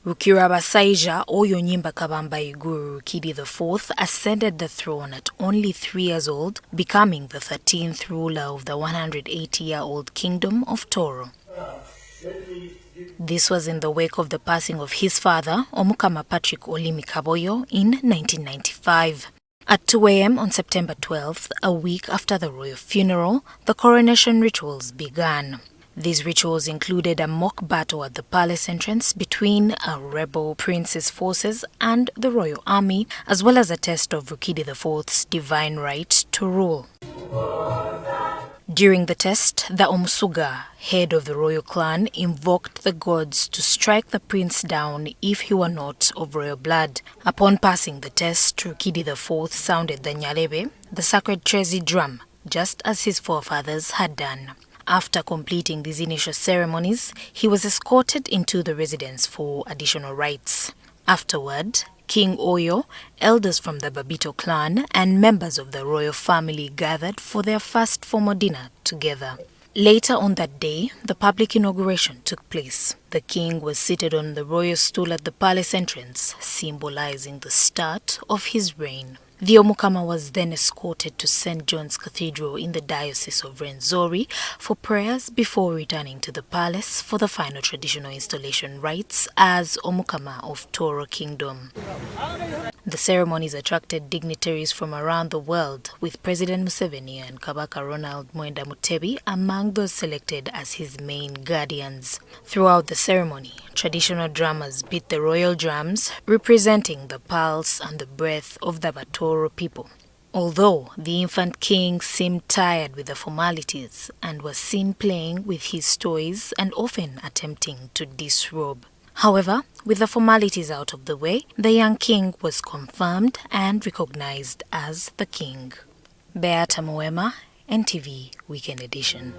Rukidi Oyo Nyimba Kabamba Iguru Rukidi IV ascended the throne at only 3 years old, becoming the 13th ruler of the 180-year-old kingdom of Tooro. This was in the wake of the passing of his father, Omukama Patrick Olimi Kaboyo, in 1995. At 2 a.m. on September 12th, a week after the royal funeral, the coronation rituals began. These rituals included a mock battle at the palace entrance between a rebel prince's forces and the royal army, as well as a test of Rukidi IV's divine right to rule. During the test, the Omusuga, head of the royal clan, invoked the gods to strike the prince down if he were not of royal blood. Upon passing the test, Rukidi IV sounded the nyalebe, the sacred Trezi drum, just as his forefathers had done. After completing these initial ceremonies, he was escorted into the residence for additional rites. Afterward, King Oyo, elders from the Babito clan, and members of the royal family gathered for their first formal dinner together. Later on that day, the public inauguration took place. The king was seated on the royal stool at the palace entrance, symbolizing the start of his reign. The Omukama was then escorted to St. John's Cathedral in the Diocese of Rwenzori for prayers before returning to the palace for the final traditional installation rites as Omukama of Tooro Kingdom. The ceremonies attracted dignitaries from around the world, with President Museveni and Kabaka Ronald Mwenda Mutebi among those selected as his main guardians. Throughout the ceremony, traditional drummers beat the royal drums, representing the pulse and the breath of the Tooro people. Although the infant king seemed tired with the formalities and was seen playing with his toys and often attempting to disrobe. However, with the formalities out of the way, the young king was confirmed and recognized as the king. Beata Moema, NTV Weekend Edition.